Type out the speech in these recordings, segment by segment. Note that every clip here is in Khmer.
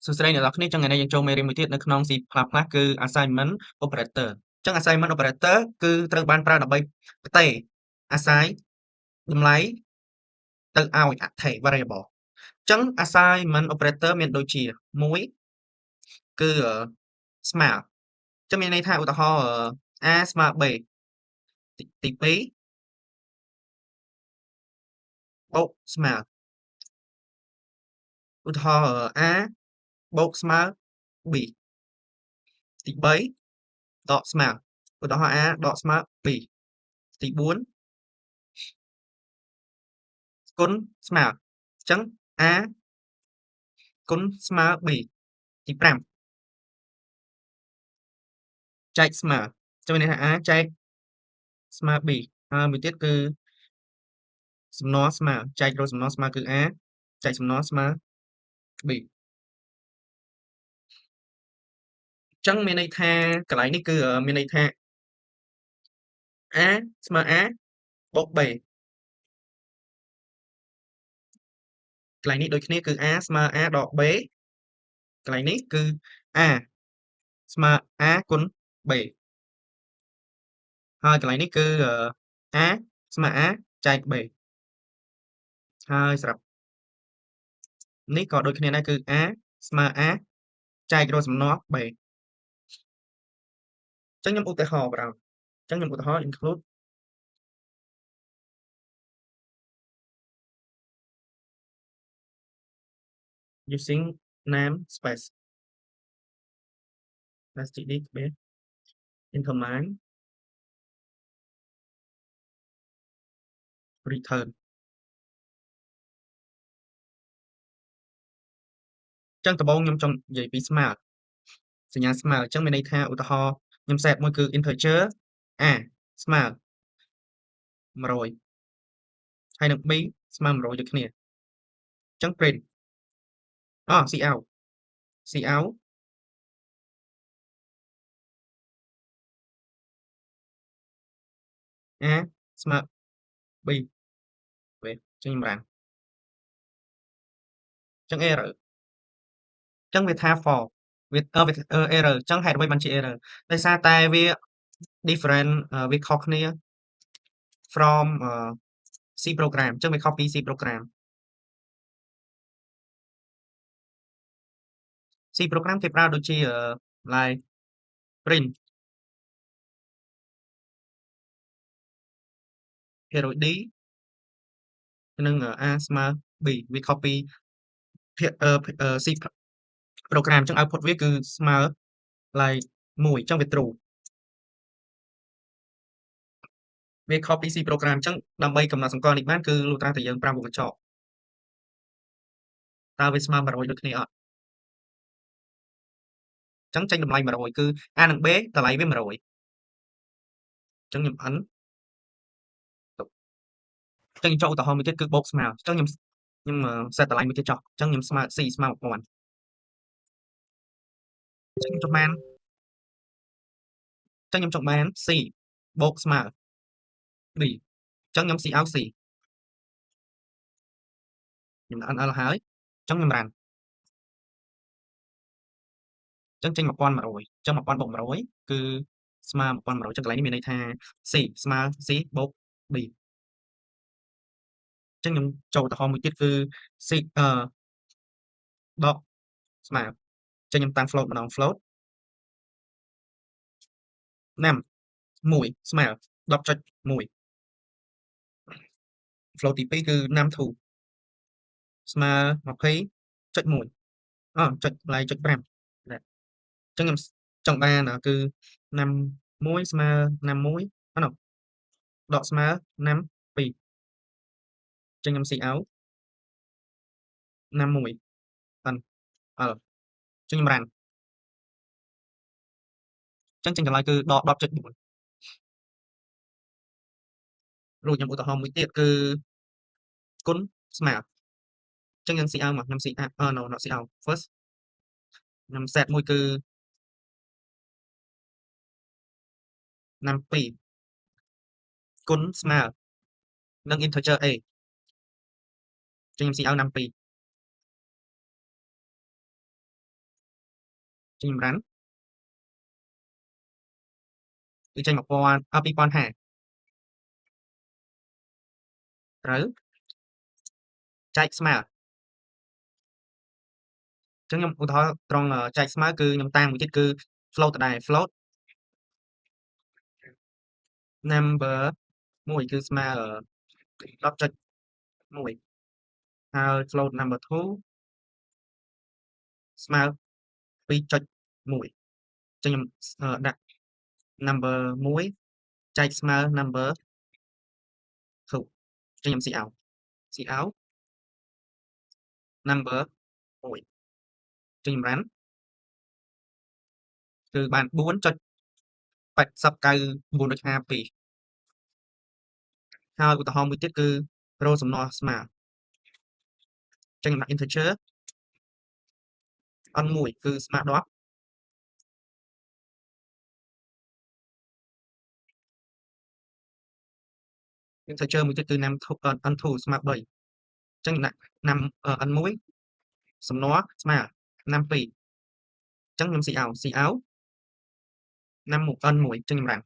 សួស្តីអ្នកនរគ្នាចឹងថ្ងៃនេះយើងចូលមេរៀនមួយទៀតនៅក្នុង C++ គឺ assignment operator ចឹង assignment operator គឺត្រូវបានប្រើដើម្បីផ្ទេរ assign តម្លៃទៅឲ្យអថេ variable ចឹង assignment operator មានដូចជា1គឺស្មើចឹងមានន័យថាឧទាហរណ៍a ស្មើ b ទី2បូកស្មើឧទាហរណ៍a បូកស្មើ b ទី3ដកស្មើឧទាហរណ៍ a ដកស្មើ b ទី4គុណស្មើអញ្ចឹង a គុណស្មើ b ទី5ចែកស្មើចឹងមានន័យថា a ចែកស្មើ b ហើយមួយទៀតគឺសំណល់ស្មើចែករកសំណល់ស្មើគឺ a ចែកសំណល់ស្មើ b ចឹងមានន័យថាកន្លែងនេះគឺមានន័យថា a ស្មើ a បូក b កន្លែងនេះដូចគ្នាគឺ a ស្មើ a ដក b កន្លែងនេះគឺ a ស្មើ a គុណ b ហើយកន្លែងនេះគឺ a ស្មើ a ចែក b ហើយសម្រាប់នេះក៏ដូចគ្នាដែរគឺ a ស្មើ a ចែករកសំណល់ b ចឹងខ្ញុំឧទាហរណ៍បងចឹងខ្ញុំឧទាហរណ៍ include using namespace std ក្បៀស determine return ចឹងដំបូងខ្ញុំចង់និយាយពីស្មើសញ្ញាស្មើអញ្ចឹងមានន័យថាឧទាហរណ៍ខ្ញុំ set មួយគឺ integer a ស្មើ100ហើយនឹង b ស្មើ100ដូចគ្នាអញ្ចឹង print cout cout a ស្មើ b វិញចឹងខ្ញុំរានចឹង error ចឹងវាថា for វា error ចឹងហេតុអ្វីបានជា error ដោយសារតែវា different វាខុសគ្នា from C program ចឹងវាខុសពី C program C program គេប្រើដូចជា like print hero d និង a ស្មើ b វាខុសពី C program ចឹង output វាគឺស្មើ like 1ចឹងវា true វាខុសពី C program ចឹងដើម្បីកំណត់សម្គាល់នេះបានគឺលុះត្រាតែយើងប្រើវងកញ្ចក់តើវាស្មើ100ដូចគ្នាអត់ចឹងចេញតម្លៃ100គឺ a និង b តម្លៃវា100ចឹងខ្ញុំ n ចឹងខ្ញុំចុះឧទាហរណ៍មួយទៀតគឺបូកស្មើចឹងខ្ញុំ set តម្លៃមួយទៀតចុះចឹងខ្ញុំស្មើ c ស្មើ 1000ចឹងខ្ញុំចង់បានចឹងខ្ញុំចង់បាន c បូកស្មើ b ចឹងខ្ញុំ cout c ខ្ញុំដាក់ nl ហើយចឹងខ្ញុំ run ចឹងចេញ1100ចឹង1000បូក100គឺស្មើ1100ចឹងកន្លែងនេះមានន័យថា c ស្មើ c បូក b ចឹងខ្ញុំចូលឧទាហរណ៍មួយទៀតគឺ c ដកស្មើចឹងខ្ញុំតាំង float ម្ដង float 5 1ស្មើ 10.1 float ទី2គឺ 5 2ស្មើ 20.1 ចុចកន្លែងចុច5ចឹងខ្ញុំចង់បានគឺ51ស្មើ51ដកស្មើ52ចឹងខ្ញុំ cout 51 n l ចឹងខ្ញុំ run ចឹងចេញចម្លើយគឺដក 10.4 រួចខ្ញុំឧទាហរណ៍មួយទៀតគឺគុណស្មើចឹងយើង cout មកខ្ញុំ cout no not cout first ខ្ញុំ set មួយគឺ52គុណស្មើនឹង integer a ចឹងខ្ញុំ cout 52 ចេញចម្រាន់គឺចេញ2050ត្រូវចែកស្មើអញ្ចឹងខ្ញុំឧទាហរណ៍ត្រង់ចែកស្មើគឺខ្ញុំតាមមួយទៀតគឺ float ដដែល float number 1គឺស្មើ10.1ហើយ float number 2ស្មើ2.1អញ្ចឹងខ្ញុំដាក់ number 1ចែកស្មើ number 2អញ្ចឹងខ្ញុំ cout number 1ចេញចម្រាន់គឺបាន4.80952ហើយឧទាហរណ៍មួយទៀតគឺរោសំណល់ស្មើអញ្ចឹងខ្ញុំដាក់ integer n1 គឺស្មើ10integer មួយទៀតគឺ n2 ស្មើ3អញ្ចឹងខ្ញុំដាក់n1 សំណល់ស្មើ n2 អញ្ចឹងខ្ញុំ cout n1 អញ្ចឹងចម្រាន់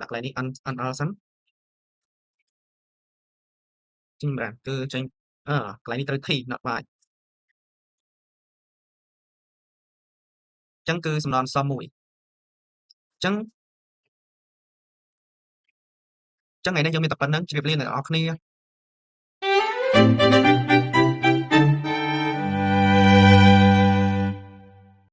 ដាក់កន្លែងនេះ nl សិនចេញចម្រាន់គឺចេញកន្លែងនេះត្រូវ t not y អញ្ចឹងគឺសំណល់អន្សម1អញ្ចឹងថ្ងៃនេះយើងមានតែប៉ុណ្្នឹងជម្រាបលាអ្នកនរគ្នា